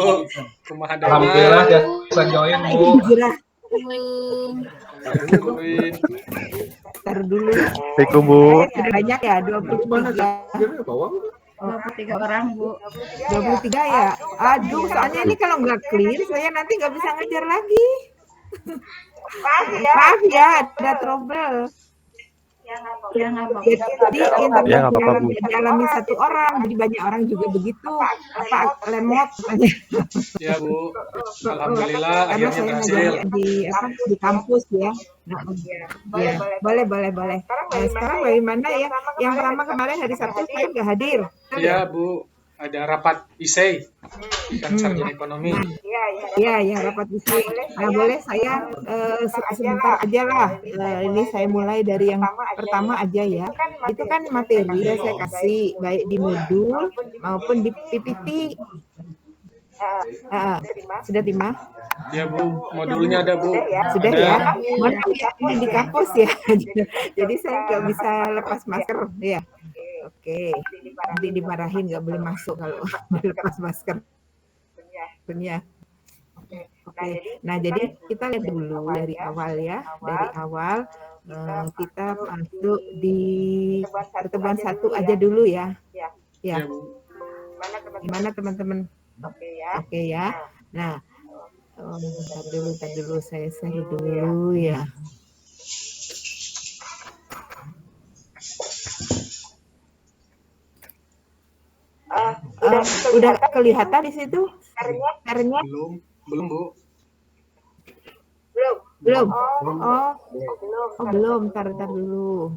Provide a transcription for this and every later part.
Bu. Kumaha Alhamdulillah Dema. bisa join, Bu. Tungguin. Ntar dulu. Assalamualaikum, Bu. Sudah banyak ya, 23 orang, Bu. 23 ya? Aduh, soalnya ini kalau nggak clear, saya nanti nggak bisa ngajar lagi. Maaf ya, ada trouble. Ya, jadi internet Ya, nggak apa-apa, Bu. yang dialami satu orang, jadi banyak orang juga begitu. Apa lemot katanya. Ya, Bu. Alhamdulillah Karena akhirnya saya berhasil. ngajar di kampus ya. Nah, ya, boleh. Nah, sekarang bagaimana ya? Yang pertama kemarin hari Sabtu saya nggak hadir. Iya, Bu. Ada rapat ISEI, Ikan Sarjana Ekonomi. Iya, rapat isi. Nah, boleh saya sebentar aja lah. Ini saya mulai dari yang pertama aja ya. Itu kan materi yang saya kasih, baik di modul maupun di PPT. Sudah terima? Ya, Bu. Modulnya ada, Bu. Sudah Ada. ya. Mana ini di kampus ya. Jadi saya nggak bisa lepas masker ya. Oke. Nanti dimarahin nggak boleh masuk kalau lepas masker. Ya. Oke. Nah, jadi kita lihat dulu dari awal ya. Dari awal kita masuk di pertemuan 1 aja dulu ya. Ya. Gimana teman-teman? Oke ya. Nah, bentar dulu saya share dulu ya. Udah kelihatan di situ? Share-nya? Belum, Bu. Belum. Belum. Ntar dulu.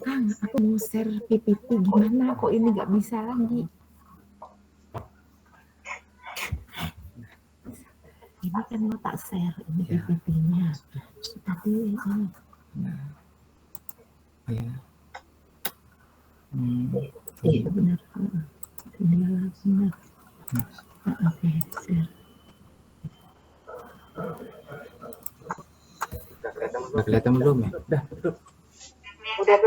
Kang, aku mau share PPT gimana? Kok ini nggak bisa lagi? Ini kan mau tak share ini PPT-nya. Tapi ini. Iya benar. Benar. Oke, share. Udah kelihatan belum ya? Udah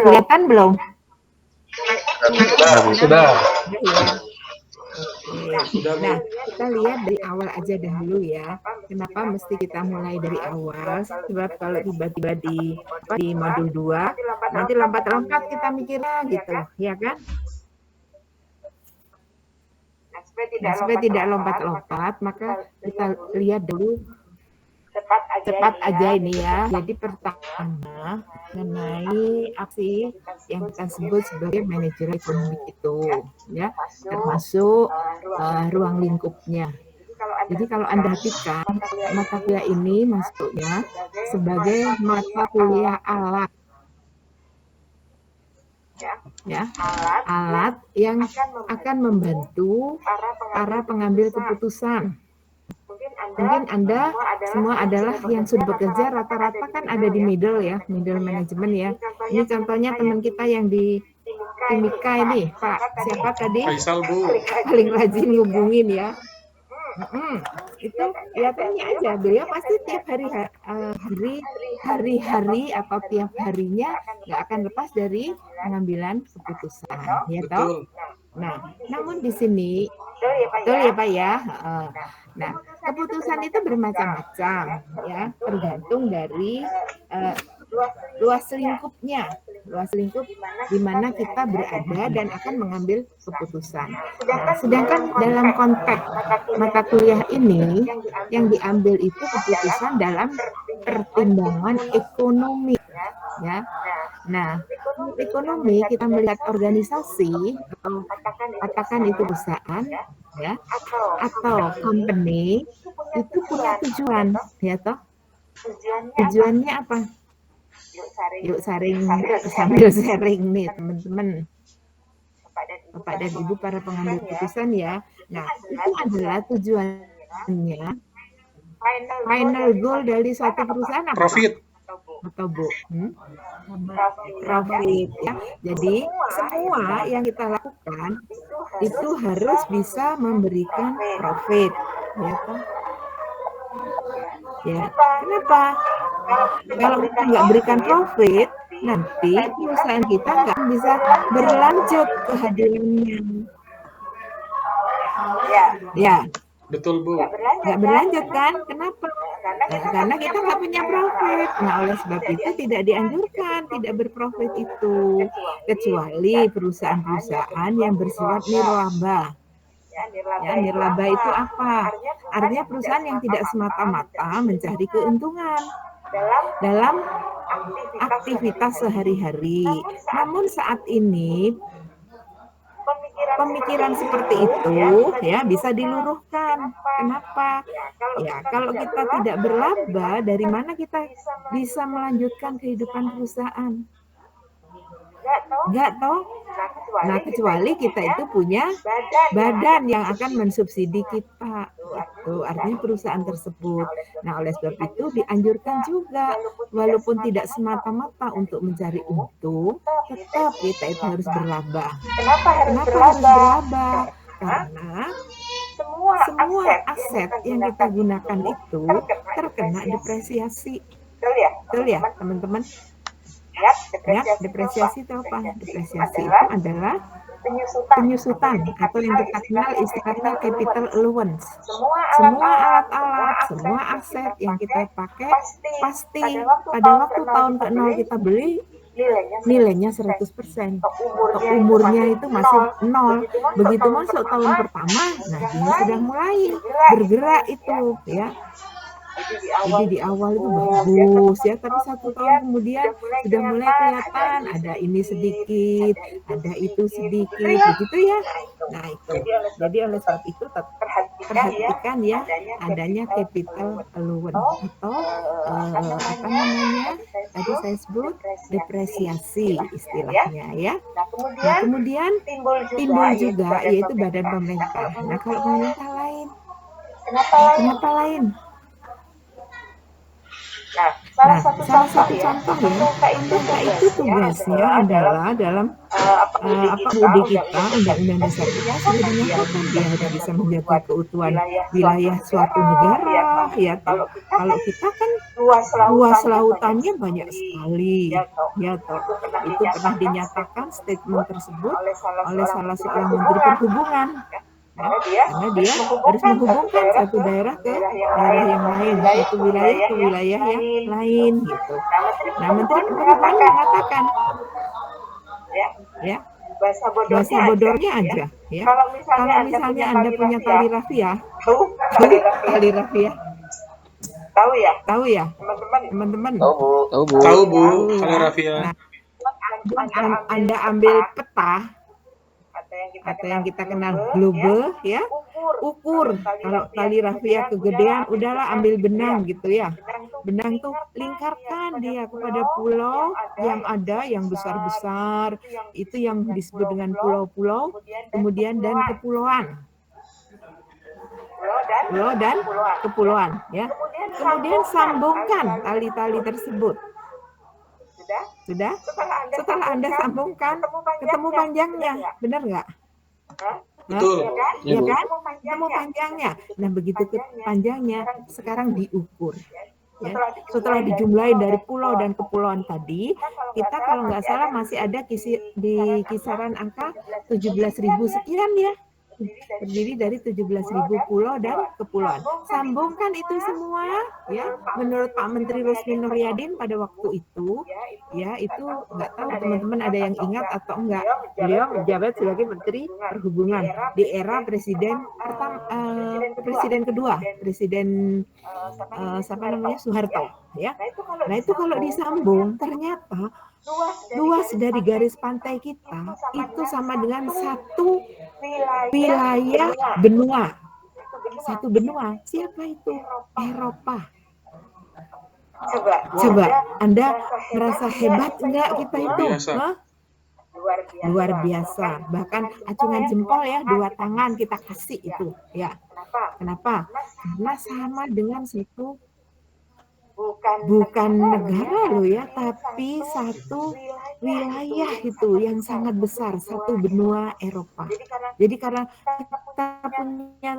kelihatan belum? Sudah. Nah, kita lihat dari awal aja dahulu ya. Kenapa mesti kita mulai dari awal? Sebab kalau tiba-tiba di modul 2, nanti lompat-lompat kita mikirnya gitu, ya kan? Nah, supaya tidak lompat-lompat, maka kita lihat dulu cepat aja ini ya. Jadi pertama mengenai aksi yang kita sebut sebagai manajer ekonomi itu ya, termasuk ruang lingkupnya. Jadi kalau Anda perhatikan mata kuliah ini masuknya sebagai mata kuliah alat ya, alat yang akan membantu para pengambil keputusan. Mungkin Anda semua adalah yang sudah bekerja, rata-rata kan ada di middle ya, middle management ya. Ini contohnya teman kita yang di Timika ini, Pak siapa tadi? Faisal, Bu. Paling rajin ngubungin ya. Itu kelihatannya aja, beliau pasti tiap hari atau tiap harinya nggak akan lepas dari pengambilan keputusan, ya toh. Nah, namun di sini, betul ya Pak ya. Nah, keputusan itu bermacam-macam ya, tergantung dari luas lingkupnya, di mana kita berada dan akan mengambil keputusan. Nah, sedangkan dalam konteks mata kuliah ini yang diambil itu keputusan dalam pertimbangan ekonomi ya. Nah, ekonomi kita melihat organisasi atau katakan itu perusahaan ya atau company itu punya tujuan ya toh. Tujuannya apa? Yuk sharing sambil sharing nih teman-teman, Bapak dan Ibu para pengambil keputusan ya. Nah, itu adalah tujuannya, final goal dari suatu perusahaan apa? Profit. Atau Bu? Profit ya. Jadi semua yang kita lakukan itu harus bisa memberikan profit ya toh. Ya, kenapa? Kalau kita nggak berikan profit, nanti perusahaan kita nggak bisa berlanjut kehadirannya. Ya, Betul, Bu. nggak berlanjut kan? Kenapa? Nah, karena kita nggak punya profit. Nah, oleh sebab itu tidak dianjurkan tidak berprofit itu, kecuali perusahaan-perusahaan yang bersifat nirlaba. Ya, nirlaba itu apa? Artinya perusahaan yang tidak semata-mata mencari keuntungan dalam aktivitas sehari-hari. Namun saat ini pemikiran seperti itu ya bisa diluruhkan. Kenapa? Ya, kalau kita tidak berlaba, dari mana kita bisa melanjutkan kehidupan perusahaan? Enggak toh? Nah, kecuali kita itu punya badan yang akan mensubsidi kita. Itu artinya perusahaan tersebut. Nah, oleh sebab itu dianjurkan juga, walaupun tidak semata-mata untuk mencari untung, tetap kita itu harus berlaba. Kenapa harus berlaba? Karena semua aset yang kita gunakan itu terkena depresiasi. Betul ya, teman-teman? Ya, depresiasi itu apa? Depresiasi itu adalah penyusutan atau yang kita kenal istilahnya capital allowance. Semua alat-alat, semua aset yang kita pakai pasti pada waktu tahun ke-0 kita beli nilainya 100%. Umurnya itu masih 0. Begitu masuk tahun pertama, nah dia sudah mulai bergerak itu ya. Jadi di awal itu bagus ya, tapi 1 tahun kemudian sudah mulai kelihatan ada ini sedikit, ada itu sedikit, begitu ya. Nah itu, jadi oleh sebab itu perhatikan ya adanya capital allowance atau apa namanya tadi saya sebut depresiasi istilahnya ya. Nah kemudian timbul juga yaitu badan pemerintah. Nah kalau pemerintah lain, kenapa lain? Nah, salah satu contoh ya, pemerintah itu tugasnya adalah dalam UUD kita, Undang-Undang Dasar kita sudah dinyatakan dia harus bisa menjaga keutuhan wilayah suatu negara. Ya, kalau kita kan luas lautannya banyak sekali. Ya, itu pernah dinyatakan statement tersebut oleh salah seorang Menteri Perhubungan. Karena dia harus menghubungkan satu daerah ke daerah yang lain, satu wilayah ke wilayah yang lain gitu. Nah, Menteri Perhubungan mengatakan, ya, bahasa bodornya aja, ya. Kalau misalnya Anda punya tali rafia, tali rafia, tahu ya, teman-teman? Tahu Bu, tali rafia. Nah, Anda ambil peta atau yang kita kenal globe ya, ukur kalau tali rafia kegedean udahlah ambil benang gitu ya, benang tuh lingkarkan dia kepada pulau yang ada yang besar-besar itu yang disebut dengan pulau-pulau, kemudian dan kepulauan, pulau dan kepulauan ya, kemudian sambungkan tali-tali tersebut. Sudah? Setelah Anda sambungkan, ketemu panjangnya, benar nggak? Betul. Ya kan? Ketemu panjangnya. Nah, begitu panjangnya, sekarang diukur. Ya. Setelah dijumlahi dari pulau dan kepulauan tadi, kita kalau nggak salah masih ada di kisaran angka 17.000 sekian ya. Terdiri dari 17.000 pulau dan kepulauan. Sambungkan itu semua ya. Menurut Pak Menteri Rusdi Nuryadin pada waktu itu ya, itu nggak tahu teman-teman ada yang ingat atau enggak, beliau menjabat sebagai Menteri Perhubungan di era presiden kedua, presiden siapa namanya, Soeharto ya. Nah itu kalau disambung ternyata luas dari garis pantai kita itu sama dengan satu wilayah benua. Satu benua. Siapa itu? Eropa. Coba Anda merasa hebat enggak kita itu? Luar biasa. Bahkan acungan jempol ya, 2 tangan kita kasih itu ya. Kenapa? Karena sama dengan situ bukan negara loh ya, tapi satu wilayah itu yang sangat besar, satu benua Eropa. Jadi karena kita punya